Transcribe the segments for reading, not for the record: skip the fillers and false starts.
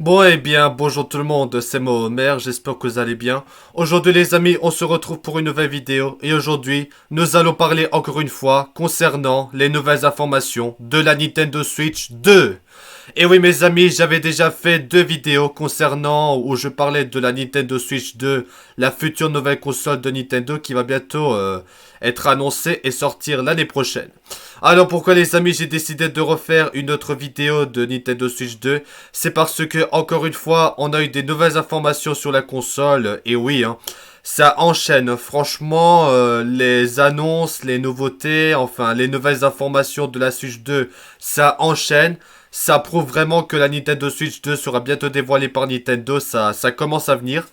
Bon eh bien, bonjour tout le monde, c'est Mohamed, j'espère que vous allez bien. Aujourd'hui les amis, on se retrouve pour une nouvelle vidéo et aujourd'hui, nous allons parler encore une fois concernant les nouvelles informations de la Nintendo Switch 2. Et oui mes amis, j'avais déjà fait deux vidéos concernant où je parlais de la Nintendo Switch 2, la future nouvelle console de Nintendo qui va bientôt être annoncée et sortir l'année prochaine. Alors pourquoi les amis j'ai décidé de refaire une autre vidéo de Nintendo Switch 2? C'est parce que encore une fois on a eu des nouvelles informations sur la console et oui ça enchaîne franchement les annonces, les nouveautés, enfin les nouvelles informations de la Switch 2 ça enchaîne. Ça prouve vraiment que la Nintendo Switch 2 sera bientôt dévoilée par Nintendo, ça commence à venir.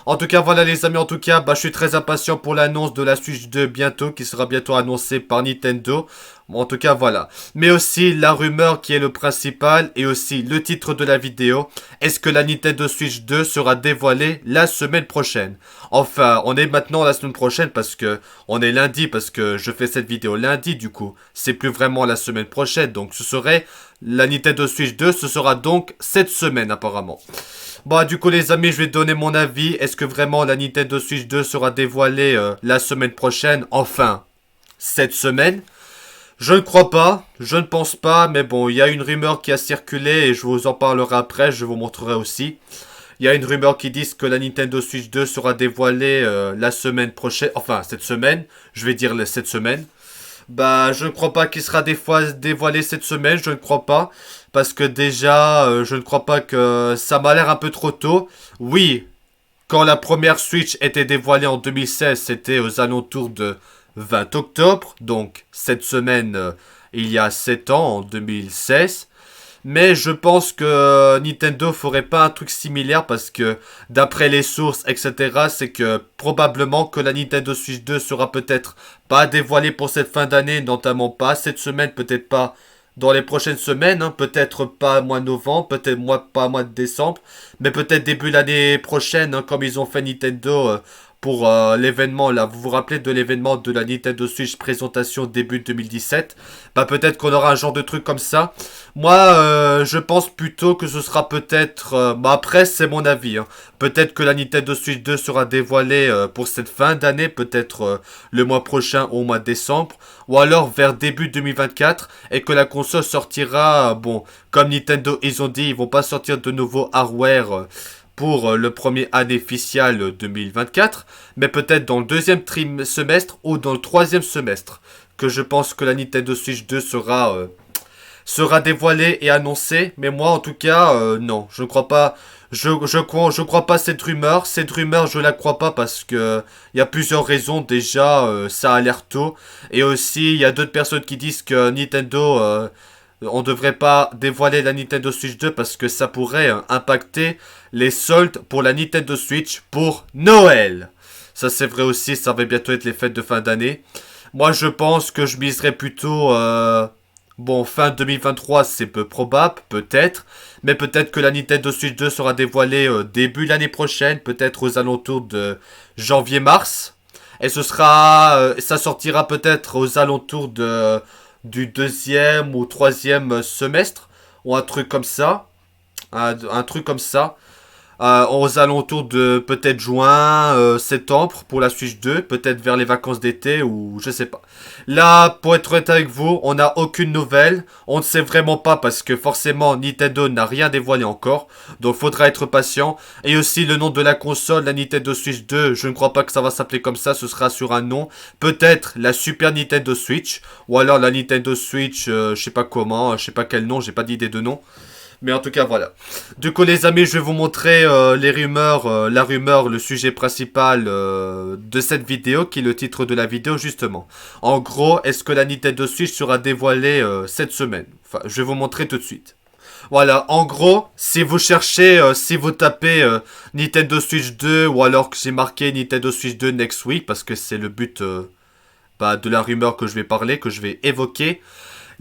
En tout cas, voilà les amis, en tout cas, je suis très impatient pour l'annonce de la Switch 2 bientôt, qui sera bientôt annoncée par Nintendo. Bon, en tout cas, voilà. Mais aussi la rumeur qui est le principal, et aussi le titre de la vidéo. Est-ce que la Nintendo Switch 2 sera dévoilée la semaine prochaine? Enfin, on est maintenant la semaine prochaine parce que on est lundi, parce que je fais cette vidéo lundi du coup. C'est plus vraiment la semaine prochaine, donc ce serait la Nintendo Switch 2, ce sera donc cette semaine apparemment. Bon, du coup, les amis, je vais donner mon avis. Est-ce que vraiment la Nintendo Switch 2 sera dévoilée la semaine prochaine? Enfin, cette semaine? Je ne crois pas, je ne pense pas, mais bon, il y a une rumeur qui a circulé et je vous en parlerai après, je vous montrerai aussi. Il y a une rumeur qui dit que la Nintendo Switch 2 sera dévoilée la semaine prochaine, enfin cette semaine, je vais dire cette semaine. Je ne crois pas qu'il sera des fois dévoilé cette semaine, je ne crois pas. Parce que déjà, je ne crois pas que ça m'a l'air un peu trop tôt. Oui, quand la première Switch était dévoilée en 2016, c'était aux alentours de 20 octobre. Donc, cette semaine, il y a 7 ans, en 2016. Mais je pense que Nintendo ferait pas un truc similaire parce que d'après les sources, etc., c'est que probablement que la Nintendo Switch 2 sera peut-être pas dévoilée pour cette fin d'année, notamment pas cette semaine, peut-être pas dans les prochaines semaines, peut-être pas mois de novembre, peut-être pas mois de décembre, mais peut-être début l'année prochaine, comme ils ont fait Nintendo pour l'événement là. Vous vous rappelez de l'événement de la Nintendo Switch présentation début 2017? Peut-être qu'on aura un genre de truc comme ça. Moi, je pense plutôt que ce sera peut-être... après, c'est mon avis. Peut-être que la Nintendo Switch 2 sera dévoilée pour cette fin d'année, peut-être le mois prochain ou au mois de décembre, ou alors vers début 2024, et que la console sortira, comme Nintendo, ils ont dit, ils vont pas sortir de nouveau hardware pour le premier année fiscale 2024, mais peut-être dans le deuxième semestre ou dans le troisième semestre, que je pense que la Nintendo Switch 2 sera dévoilée et annoncée, mais moi en tout cas, non, je ne crois pas. Je crois pas cette rumeur. Cette rumeur, je la crois pas parce que il y a plusieurs raisons. Déjà, ça a l'air tôt. Et aussi, il y a d'autres personnes qui disent que Nintendo, on devrait pas dévoiler la Nintendo Switch 2 parce que ça pourrait impacter les soldes pour la Nintendo Switch pour Noël. Ça, c'est vrai aussi. Ça va bientôt être les fêtes de fin d'année. Moi, je pense que je miserais plutôt... fin 2023, c'est peu probable, peut-être. Mais peut-être que la Nintendo Switch 2 sera dévoilée début l'année prochaine, peut-être aux alentours de janvier-mars. Et ça sortira peut-être aux alentours du deuxième ou troisième semestre, ou un truc comme ça. Un truc comme ça. Aux alentours de peut-être juin, septembre pour la Switch 2, peut-être vers les vacances d'été ou je sais pas. Là, pour être honnête avec vous, on n'a aucune nouvelle. On ne sait vraiment pas parce que forcément Nintendo n'a rien dévoilé encore. Donc faudra être patient. Et aussi le nom de la console, la Nintendo Switch 2, je ne crois pas que ça va s'appeler comme ça, ce sera sur un nom. Peut-être la Super Nintendo Switch ou alors la Nintendo Switch, je sais pas comment, je sais pas quel nom, j'ai pas d'idée de nom. Mais en tout cas, voilà. Du coup, les amis, je vais vous montrer les rumeurs, la rumeur, le sujet principal de cette vidéo, qui est le titre de la vidéo, justement. En gros, est-ce que la Nintendo Switch sera dévoilée cette semaine? Enfin, je vais vous montrer tout de suite. Voilà, en gros, si vous cherchez, si vous tapez Nintendo Switch 2, ou alors que j'ai marqué Nintendo Switch 2 Next Week, parce que c'est le but de la rumeur que je vais parler, que je vais évoquer.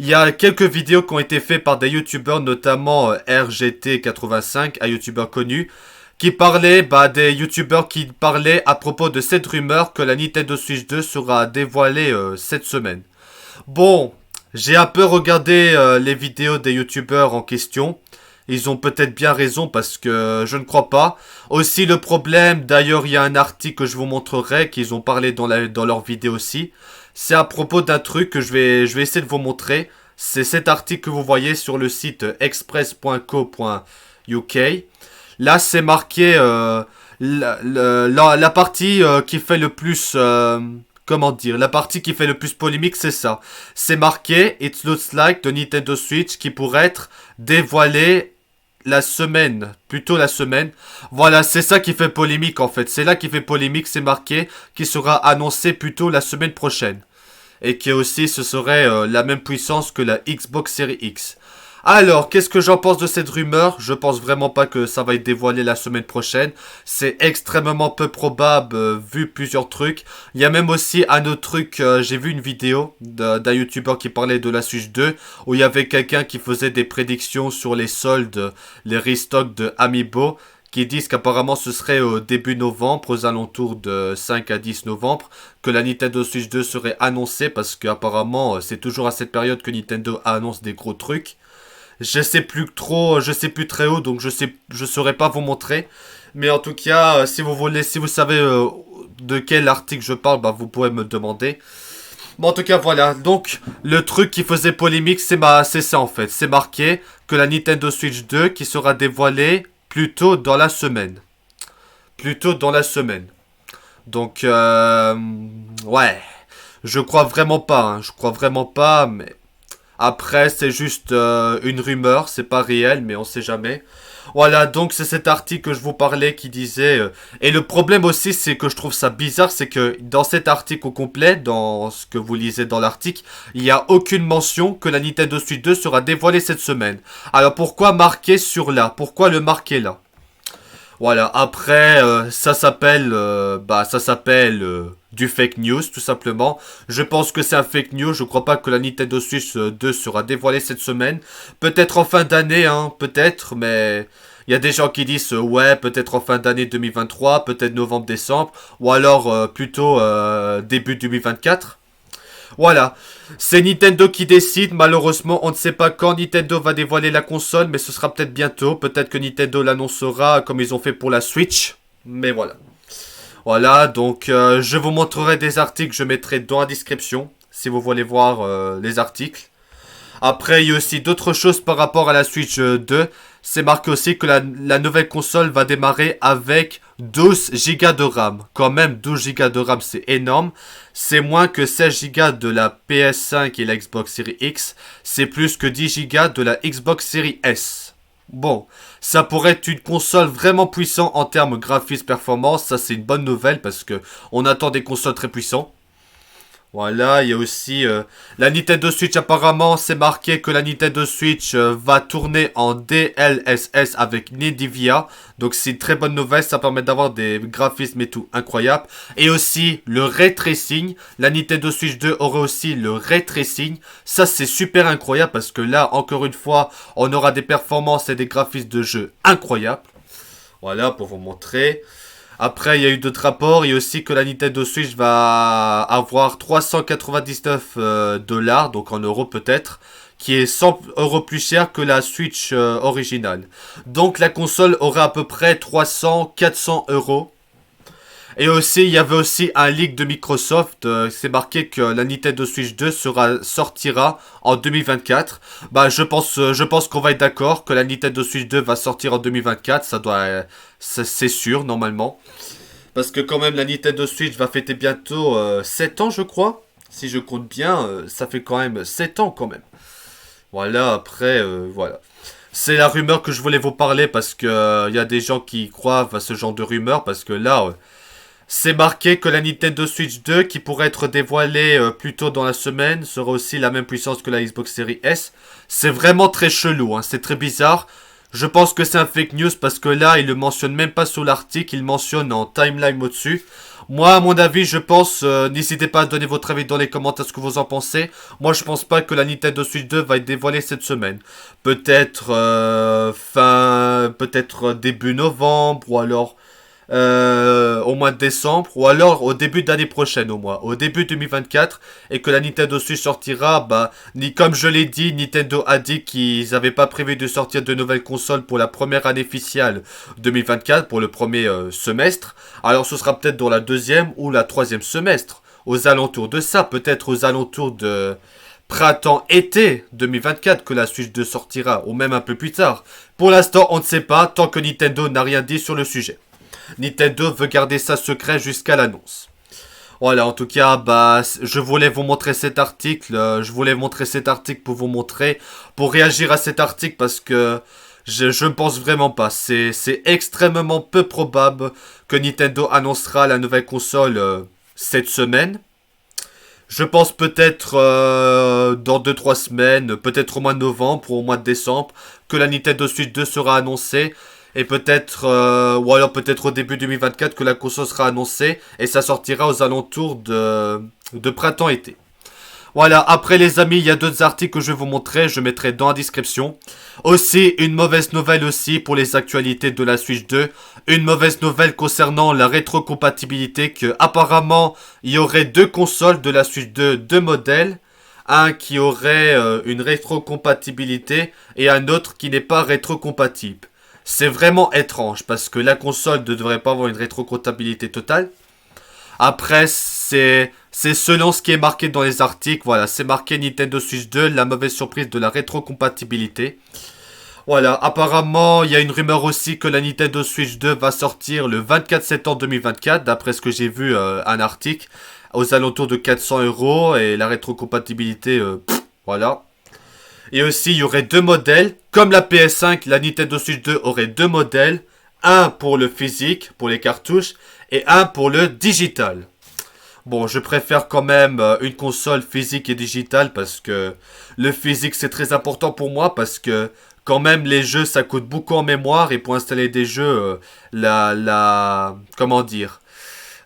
Il y a quelques vidéos qui ont été faites par des youtubeurs, notamment RGT85, un youtubeur connu, qui parlait, des youtubeurs qui parlaient à propos de cette rumeur que la Nintendo Switch 2 sera dévoilée cette semaine. Bon, j'ai un peu regardé les vidéos des youtubeurs en question. Ils ont peut-être bien raison parce que je ne crois pas. Aussi le problème, d'ailleurs il y a un article que je vous montrerai, qu'ils ont parlé dans leur vidéo aussi. C'est à propos d'un truc que je vais essayer de vous montrer. C'est cet article que vous voyez sur le site express.co.uk. Là c'est marqué la partie qui fait le plus... comment dire, la partie qui fait le plus polémique, c'est ça. C'est marqué It looks like the Nintendo Switch qui pourrait être dévoilé la semaine, plutôt la semaine. Voilà, c'est ça qui fait polémique en fait. C'est là qui fait polémique, c'est marqué qui sera annoncé plutôt la semaine prochaine. Et qui aussi ce serait la même puissance que la Xbox Series X. Alors, qu'est-ce que j'en pense de cette rumeur? Je pense vraiment pas que ça va être dévoilé la semaine prochaine. C'est extrêmement peu probable, vu plusieurs trucs. Il y a même aussi un autre truc, j'ai vu une vidéo d'un youtubeur qui parlait de la Switch 2, où il y avait quelqu'un qui faisait des prédictions sur les soldes, les restocks de Amiibo, qui disent qu'apparemment ce serait au début novembre, aux alentours de 5 à 10 novembre, que la Nintendo Switch 2 serait annoncée, parce qu'apparemment c'est toujours à cette période que Nintendo annonce des gros trucs. Je sais plus trop, je sais plus très haut, donc je saurais pas vous montrer. Mais en tout cas, si vous voulez, si vous savez de quel article je parle, bah vous pouvez me demander. Bon, en tout cas, voilà. Donc, le truc qui faisait polémique, c'est ça en fait. C'est marqué que la Nintendo Switch 2 qui sera dévoilée plutôt dans la semaine. Plutôt dans la semaine. Donc, ouais. Je crois vraiment pas, hein. Je crois vraiment pas, mais... Après, c'est juste une rumeur, c'est pas réel, mais on sait jamais. Voilà, donc c'est cet article que je vous parlais qui disait... et le problème aussi, c'est que je trouve ça bizarre, c'est que dans cet article au complet, dans ce que vous lisez dans l'article, il n'y a aucune mention que la Nintendo Switch 2 sera dévoilée cette semaine. Alors pourquoi marquer sur là? Pourquoi le marquer là? Voilà, après, ça s'appelle du fake news, tout simplement. Je pense que c'est un fake news. Je crois pas que la Nintendo Switch 2 sera dévoilée cette semaine. Peut-être en fin d'année, hein, peut-être, mais il y a des gens qui disent, ouais, peut-être en fin d'année 2023, peut-être novembre-décembre, ou alors plutôt début 2024. Voilà, c'est Nintendo qui décide. Malheureusement, on ne sait pas quand Nintendo va dévoiler la console, mais ce sera peut-être bientôt. Peut-être que Nintendo l'annoncera comme ils ont fait pour la Switch. Mais voilà. Voilà, donc je vous montrerai des articles, je mettrai dans la description, si vous voulez voir les articles. Après, il y a aussi d'autres choses par rapport à la Switch 2. C'est marqué aussi que la nouvelle console va démarrer avec 12 Go de RAM. Quand même, 12 Go de RAM, c'est énorme. C'est moins que 16 Go de la PS5 et la Xbox Series X. C'est plus que 10 Go de la Xbox Series S. Bon, ça pourrait être une console vraiment puissante en termes graphisme performance. Ça, c'est une bonne nouvelle parce que on attend des consoles très puissantes. Voilà, il y a aussi la Nintendo Switch. Apparemment, c'est marqué que la Nintendo Switch va tourner en DLSS avec NVIDIA. Donc c'est une très bonne nouvelle, ça permet d'avoir des graphismes et tout incroyables. Et aussi le ray tracing. La Nintendo Switch 2 aurait aussi le ray tracing. Ça c'est super incroyable parce que là, encore une fois, on aura des performances et des graphismes de jeu incroyables. Voilà, pour vous montrer. Après, il y a eu d'autres rapports. Il y a aussi que la Nintendo Switch va avoir 399 dollars, donc en euros peut-être, qui est 100 euros plus cher que la Switch originale. Donc la console aura à peu près 300-400 euros. Et aussi, il y avait aussi un leak de Microsoft. C'est marqué que la Nintendo Switch 2 sortira en 2024. Bah, je pense qu'on va être d'accord que la Nintendo Switch 2 va sortir en 2024. C'est sûr, normalement. Parce que quand même, la Nintendo Switch va fêter bientôt 7 ans, je crois. Si je compte bien, ça fait quand même 7 ans quand même. Voilà, après, voilà. C'est la rumeur que je voulais vous parler parce que il y a des gens qui croient à ce genre de rumeur. Parce que là... c'est marqué que la Nintendo Switch 2, qui pourrait être dévoilée plus tôt dans la semaine, sera aussi la même puissance que la Xbox Series S. C'est vraiment très chelou, hein, c'est très bizarre. Je pense que c'est un fake news parce que là, il le mentionne même pas sous l'article, il mentionne en timeline au-dessus. Moi, à mon avis, je pense, n'hésitez pas à donner votre avis dans les commentaires ce que vous en pensez. Moi, je pense pas que la Nintendo Switch 2 va être dévoilée cette semaine. Peut-être peut-être début novembre ou alors... au mois de décembre, ou alors au début d'année prochaine au moins, au début 2024, et que la Nintendo Switch sortira, bah, ni comme je l'ai dit, Nintendo a dit qu'ils n'avaient pas prévu de sortir de nouvelles consoles pour la première année officielle 2024, pour le premier semestre, alors ce sera peut-être dans la deuxième ou la troisième semestre, aux alentours de ça, peut-être aux alentours de printemps-été 2024 que la Switch 2 sortira, ou même un peu plus tard. Pour l'instant, on ne sait pas, tant que Nintendo n'a rien dit sur le sujet. Nintendo veut garder ça secret jusqu'à l'annonce. Voilà, en tout cas, bah, je voulais vous montrer cet article. Je voulais montrer cet article pour vous montrer, pour réagir à cet article parce que je ne pense vraiment pas. C'est extrêmement peu probable que Nintendo annoncera la nouvelle console cette semaine. Je pense peut-être dans 2-3 semaines, peut-être au mois de novembre ou au mois de décembre, que la Nintendo Switch 2 sera annoncée. Et peut-être, ou alors peut-être au début 2024 que la console sera annoncée. Et ça sortira aux alentours de printemps-été. Voilà, après les amis, il y a d'autres articles que je vais vous montrer, je mettrai dans la description. Aussi, une mauvaise nouvelle aussi pour les actualités de la Switch 2. Une mauvaise nouvelle concernant la rétrocompatibilité, que apparemment, il y aurait deux consoles de la Switch 2, deux modèles. Un qui aurait une rétrocompatibilité et un autre qui n'est pas rétrocompatible. C'est vraiment étrange parce que la console ne devrait pas avoir une rétrocompatibilité totale. Après, c'est selon ce qui est marqué dans les articles. Voilà, c'est marqué Nintendo Switch 2, la mauvaise surprise de la rétrocompatibilité. Voilà, apparemment, il y a une rumeur aussi que la Nintendo Switch 2 va sortir le 24 septembre 2024, d'après ce que j'ai vu un article, aux alentours de 400 euros, et la rétrocompatibilité, voilà. Et aussi, il y aurait deux modèles, comme la PS5, la Nintendo Switch 2 aurait deux modèles, un pour le physique, pour les cartouches, et un pour le digital. Bon, je préfère quand même une console physique et digitale parce que le physique c'est très important pour moi parce que quand même les jeux ça coûte beaucoup en mémoire et pour installer des jeux, comment dire,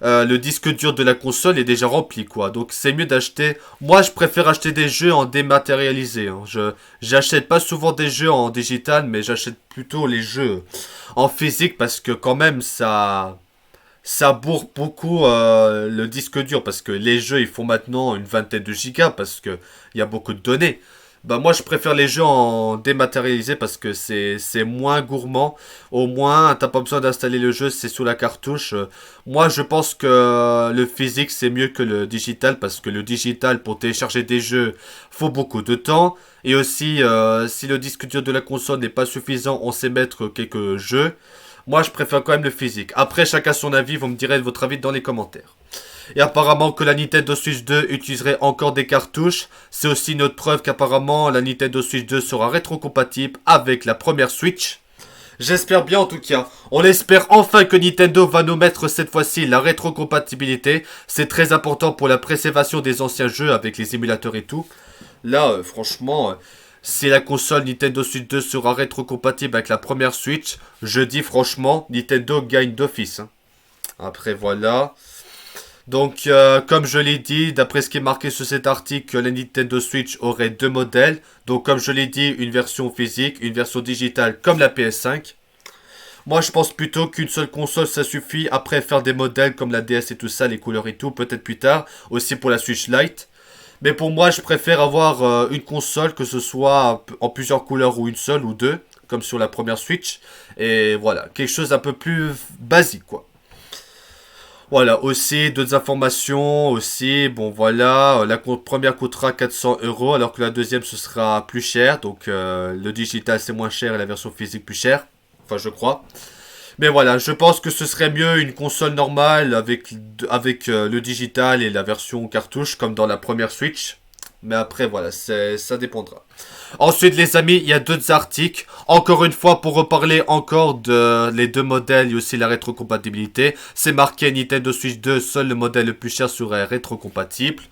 le disque dur de la console est déjà rempli quoi. Donc c'est mieux d'acheter. Moi je préfère acheter des jeux en dématérialisé. Hein. J'achète pas souvent des jeux en digital mais j'achète plutôt les jeux en physique parce que quand même ça bourre beaucoup le disque dur parce que les jeux ils font maintenant une vingtaine de gigas parce que il y a beaucoup de données. Bah moi je préfère les jeux en dématérialisé parce que c'est moins gourmand. Au moins t'as pas besoin d'installer le jeu, c'est sous la cartouche. Moi je pense que le physique c'est mieux que le digital parce que le digital pour télécharger des jeux faut beaucoup de temps. Et aussi si le disque dur de la console n'est pas suffisant on sait mettre quelques jeux. Moi, je préfère quand même le physique. Après, chacun son avis. Vous me direz votre avis dans les commentaires. Et apparemment que la Nintendo Switch 2 utiliserait encore des cartouches. C'est aussi une autre preuve qu'apparemment la Nintendo Switch 2 sera rétrocompatible avec la première Switch. J'espère bien en tout cas. On espère enfin que Nintendo va nous mettre cette fois-ci la rétrocompatibilité. C'est très important pour la préservation des anciens jeux avec les émulateurs et tout. Là, franchement... si la console Nintendo Switch 2 sera rétrocompatible avec la première Switch, je dis franchement, Nintendo gagne d'office. Hein. Après voilà. Donc comme je l'ai dit, d'après ce qui est marqué sur cet article, la Nintendo Switch aurait deux modèles. Donc comme je l'ai dit, une version physique, une version digitale comme la PS5. Moi je pense plutôt qu'une seule console ça suffit. Après faire des modèles comme la DS et tout ça, les couleurs et tout, peut-être plus tard. Aussi pour la Switch Lite. Mais pour moi, je préfère avoir une console, que ce soit en plusieurs couleurs ou une seule ou deux, comme sur la première Switch. Et voilà, quelque chose d'un peu plus basique, quoi. Voilà, aussi d'autres informations, aussi, bon voilà, la première coûtera 400 euros, alors que la deuxième ce sera plus cher. Donc le digital c'est moins cher et la version physique plus chère. Enfin, je crois. Mais voilà, je pense que ce serait mieux une console normale avec le digital et la version cartouche comme dans la première Switch. Mais après, voilà, ça dépendra. Ensuite, les amis, il y a d'autres articles. Encore une fois, pour reparler encore de les deux modèles et aussi la rétrocompatibilité. C'est marqué Nintendo Switch 2, seul le modèle le plus cher serait rétrocompatible.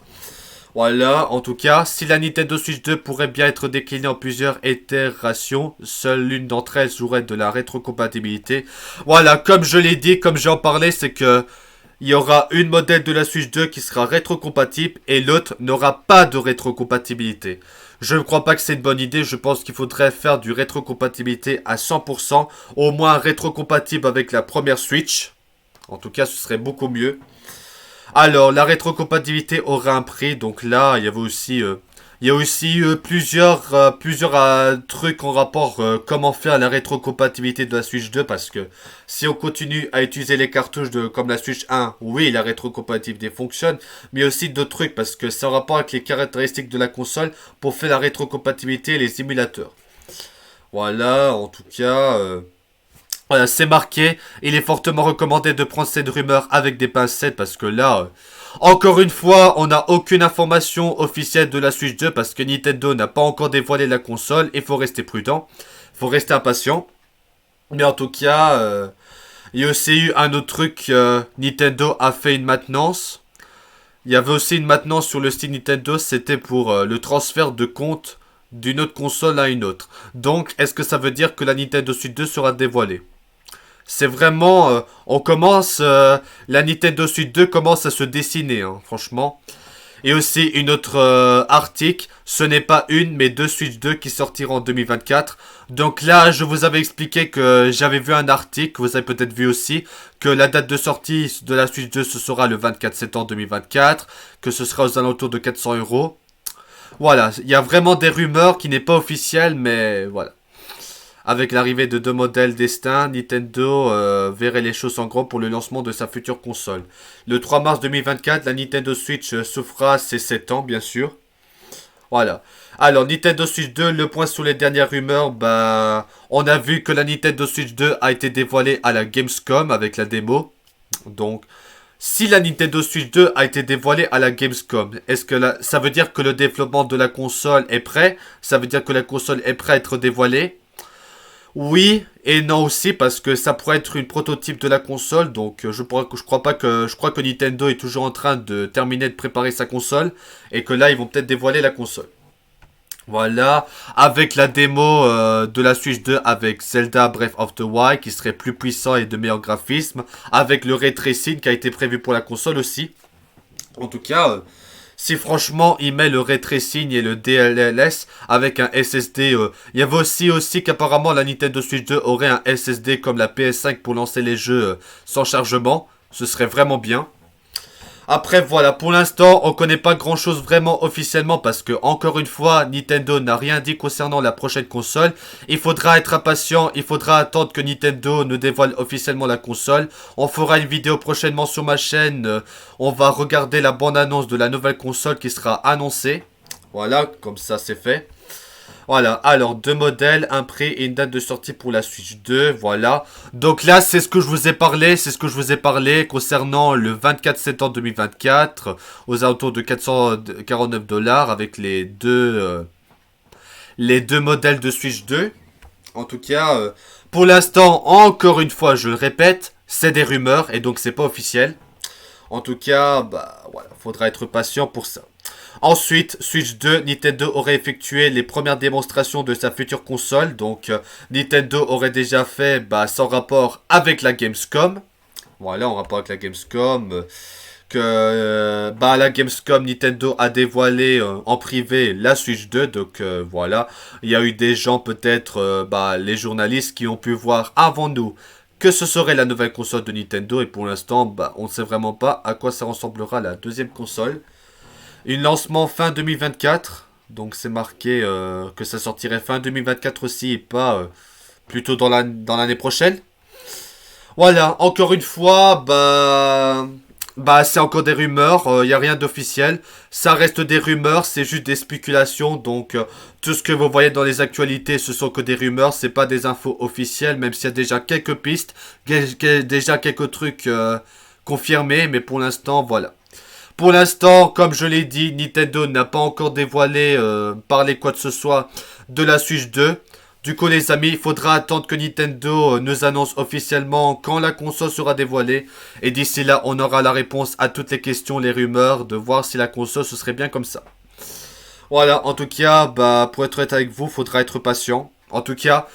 Voilà, en tout cas, si la Nintendo Switch 2 pourrait bien être déclinée en plusieurs itérations, seule l'une d'entre elles jouerait de la rétrocompatibilité. Voilà, comme je l'ai dit, comme j'en parlais, c'est que il y aura une modèle de la Switch 2 qui sera rétrocompatible et l'autre n'aura pas de rétrocompatibilité. Je ne crois pas que c'est une bonne idée, je pense qu'il faudrait faire du rétrocompatibilité à 100%, au moins rétrocompatible avec la première Switch. En tout cas, ce serait beaucoup mieux. Alors, la rétrocompatibilité aura un prix. Donc là, il y a aussi plusieurs trucs en rapport comment faire la rétrocompatibilité de la Switch 2 parce que si on continue à utiliser les cartouches comme la Switch 1, oui, la rétrocompatibilité fonctionne, mais aussi d'autres trucs parce que c'est en rapport avec les caractéristiques de la console pour faire la rétrocompatibilité et les émulateurs. Voilà, en tout cas, voilà, c'est marqué. Il est fortement recommandé de prendre cette rumeur avec des pincettes parce que là, encore une fois, on n'a aucune information officielle de la Switch 2 parce que Nintendo n'a pas encore dévoilé la console. Il faut rester prudent, il faut rester impatient. Mais en tout cas, il y a aussi eu un autre truc. Nintendo a fait une maintenance. Il y avait aussi une maintenance sur le site Nintendo. C'était pour le transfert de compte d'une autre console à une autre. Donc, est-ce que ça veut dire que la Nintendo Switch 2 sera dévoilée? C'est vraiment, la Nintendo Switch 2 commence à se dessiner, hein, franchement. Et aussi une autre article, ce n'est pas une mais deux Switch 2 qui sortiront en 2024. Donc là, je vous avais expliqué que j'avais vu un article, vous avez peut-être vu aussi, que la date de sortie de la Switch 2 ce sera le 24 septembre 2024, que ce sera aux alentours de 400 euros. Voilà, il y a vraiment des rumeurs qui n'est pas officielles, mais voilà. Avec l'arrivée de deux modèles distincts, Nintendo verrait les choses en gros pour le lancement de sa future console. Le 3 mars 2024, la Nintendo Switch souffrira ses 7 ans, bien sûr. Voilà. Alors, Nintendo Switch 2, le point sur les dernières rumeurs, bah, on a vu que la Nintendo Switch 2 a été dévoilée à la Gamescom avec la démo. Donc, si la Nintendo Switch 2 a été dévoilée à la Gamescom, est-ce que ça veut dire que le développement de la console est prêt? Ça veut dire que la console est prête à être dévoilée? Oui et non aussi parce que ça pourrait être une prototype de la console, donc je crois que Nintendo est toujours en train de terminer de préparer sa console et que là ils vont peut-être dévoiler la console. Voilà, avec la démo de la Switch 2 avec Zelda Breath of the Wild qui serait plus puissant et de meilleurs graphismes, avec le ray tracing qui a été prévu pour la console aussi. En tout cas, si franchement il met le ray tracing et le DLSS avec un SSD, il y avait aussi qu'apparemment la Nintendo Switch 2 aurait un SSD comme la PS5 pour lancer les jeux sans chargement. Ce serait vraiment bien. Après voilà, pour l'instant on connaît pas grand chose vraiment officiellement parce que encore une fois Nintendo n'a rien dit concernant la prochaine console. Il faudra être impatient, il faudra attendre que Nintendo ne dévoile officiellement la console. On fera une vidéo prochainement sur ma chaîne, on va regarder la bande-annonce de la nouvelle console qui sera annoncée. Voilà, comme ça c'est fait. Voilà, alors deux modèles, un prix et une date de sortie pour la Switch 2, voilà. Donc là, c'est ce que je vous ai parlé concernant le 24 septembre 2024, aux alentours de 449 dollars avec les deux modèles de Switch 2. En tout cas, pour l'instant, encore une fois, je le répète, c'est des rumeurs et donc c'est pas officiel. En tout cas, bah voilà, faudra être patient pour ça. Ensuite, Switch 2, Nintendo aurait effectué les premières démonstrations de sa future console. Donc, Nintendo aurait déjà fait son rapport avec la Gamescom. Voilà, en rapport avec la Gamescom. À la Gamescom, Nintendo a dévoilé en privé la Switch 2. Donc, voilà. Il y a eu des gens, peut-être, les journalistes qui ont pu voir avant nous que ce serait la nouvelle console de Nintendo. Et pour l'instant, on ne sait vraiment pas à quoi ça ressemblera la deuxième console. Une lancement fin 2024. Donc c'est marqué que ça sortirait fin 2024 aussi et pas plutôt dans l'année prochaine. Voilà, encore une fois, c'est encore des rumeurs, il n'y a rien d'officiel. Ça reste des rumeurs, c'est juste des spéculations. Donc tout ce que vous voyez dans les actualités, ce sont que des rumeurs, c'est pas des infos officielles, même s'il y a déjà quelques pistes, déjà quelques trucs confirmés, mais pour l'instant, voilà. Pour l'instant, comme je l'ai dit, Nintendo n'a pas encore dévoilé, parlé quoi que ce soit de la Switch 2. Du coup, les amis, il faudra attendre que Nintendo nous annonce officiellement quand la console sera dévoilée. Et d'ici là, on aura la réponse à toutes les questions, les rumeurs, de voir si la console, ce serait bien comme ça. Voilà, en tout cas, pour être honnête avec vous, il faudra être patient. En tout cas,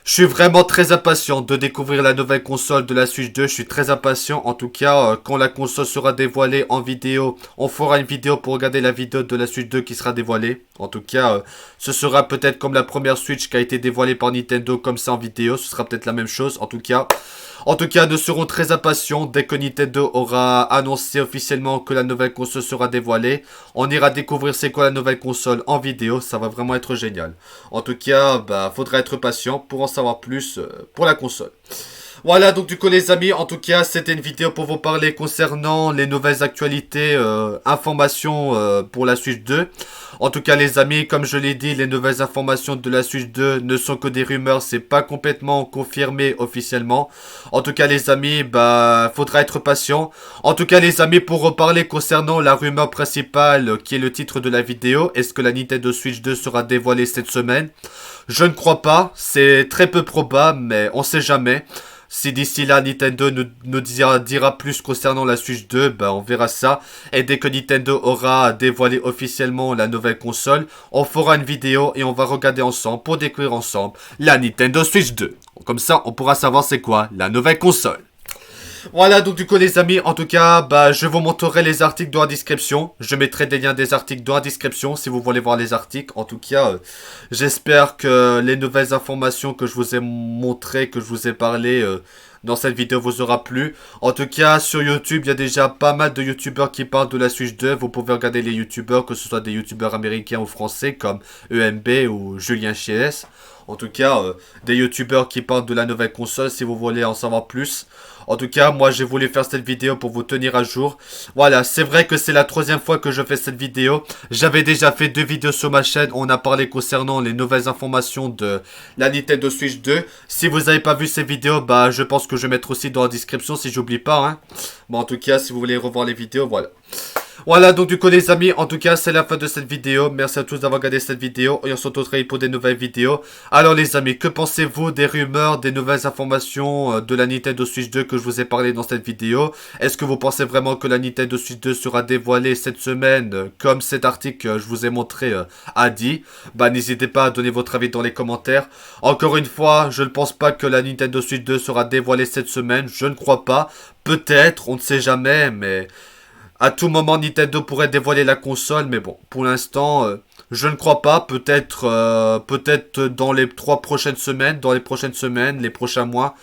je suis vraiment très impatient de découvrir la nouvelle console de la Switch 2. Je suis très impatient. En tout cas, quand la console sera dévoilée en vidéo, on fera une vidéo pour regarder la vidéo de la Switch 2 qui sera dévoilée. En tout cas, ce sera peut-être comme la première Switch qui a été dévoilée par Nintendo comme ça en vidéo. Ce sera peut-être la même chose. En tout cas, En tout cas, nous serons très impatients dès que Nintendo aura annoncé officiellement que la nouvelle console sera dévoilée. On ira découvrir c'est quoi la nouvelle console en vidéo, ça va vraiment être génial. En tout cas, faudra être patient pour en savoir plus pour la console. Voilà, donc du coup les amis, en tout cas c'était une vidéo pour vous parler concernant les nouvelles actualités, informations pour la Switch 2. En tout cas les amis, comme je l'ai dit, les nouvelles informations de la Switch 2 ne sont que des rumeurs, c'est pas complètement confirmé officiellement. En tout cas les amis, faudra être patient. En tout cas les amis, pour reparler concernant la rumeur principale qui est le titre de la vidéo, est-ce que la Nintendo Switch 2 sera dévoilée cette semaine? Je ne crois pas, c'est très peu probable, mais on sait jamais. Si d'ici là Nintendo nous dira plus concernant la Switch 2, on verra ça. Et dès que Nintendo aura dévoilé officiellement la nouvelle console, on fera une vidéo et on va regarder ensemble pour découvrir ensemble la Nintendo Switch 2. Comme ça, on pourra savoir c'est quoi la nouvelle console. Voilà, donc du coup les amis, en tout cas, je vous montrerai les articles dans la description. Je mettrai des liens des articles dans la description si vous voulez voir les articles. En tout cas, j'espère que les nouvelles informations que je vous ai montrées, que je vous ai parlé dans cette vidéo vous aura plu. En tout cas, sur YouTube, il y a déjà pas mal de YouTubeurs qui parlent de la Switch 2. Vous pouvez regarder les YouTubeurs, que ce soit des YouTubeurs américains ou français comme EMB ou Julien Chies. En tout cas, des YouTubeurs qui parlent de la nouvelle console si vous voulez en savoir plus. En tout cas, moi j'ai voulu faire cette vidéo pour vous tenir à jour. Voilà, c'est vrai que c'est la troisième fois que je fais cette vidéo. J'avais déjà fait 2 vidéos sur ma chaîne. On a parlé concernant les nouvelles informations de la Nintendo Switch 2. Si vous n'avez pas vu ces vidéos, je pense que je vais mettre aussi dans la description si j'oublie pas. Hein. Bon, en tout cas, si vous voulez revoir les vidéos, voilà. Voilà, donc du coup les amis, en tout cas c'est la fin de cette vidéo. Merci à tous d'avoir regardé cette vidéo et on se retrouve pour des nouvelles vidéos. Alors les amis, que pensez-vous des rumeurs, des nouvelles informations de la Nintendo Switch 2 que je vous ai parlé dans cette vidéo? Est-ce que vous pensez vraiment que la Nintendo Switch 2 sera dévoilée cette semaine comme cet article que je vous ai montré a dit? N'hésitez pas à donner votre avis dans les commentaires. Encore une fois, je ne pense pas que la Nintendo Switch 2 sera dévoilée cette semaine, je ne crois pas. Peut-être, on ne sait jamais, mais... à tout moment, Nintendo pourrait dévoiler la console, mais bon, pour l'instant, je ne crois pas. Peut-être dans les 3 prochaines semaines, les prochains mois,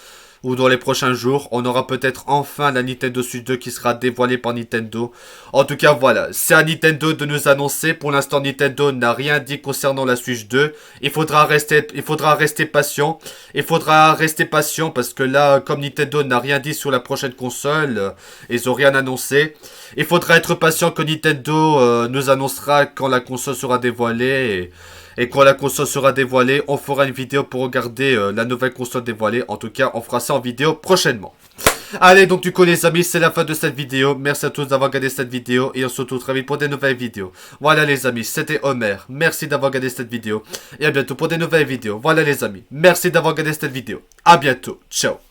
ou dans les prochains jours, on aura peut-être enfin la Nintendo Switch 2 qui sera dévoilée par Nintendo. En tout cas, voilà, c'est à Nintendo de nous annoncer. Pour l'instant, Nintendo n'a rien dit concernant la Switch 2. Il faudra rester patient. Il faudra rester patient parce que là, comme Nintendo n'a rien dit sur la prochaine console, ils ont rien annoncé. Il faudra être patient que Nintendo nous annoncera quand la console sera dévoilée. Et quand la console sera dévoilée, on fera une vidéo pour regarder la nouvelle console dévoilée. En tout cas, on fera ça en vidéo prochainement. Allez, donc du coup les amis, c'est la fin de cette vidéo. Merci à tous d'avoir regardé cette vidéo et on se retrouve très vite pour des nouvelles vidéos. Voilà les amis, c'était Homer. Merci d'avoir regardé cette vidéo et à bientôt pour des nouvelles vidéos. Voilà les amis, merci d'avoir regardé cette vidéo. À bientôt, ciao.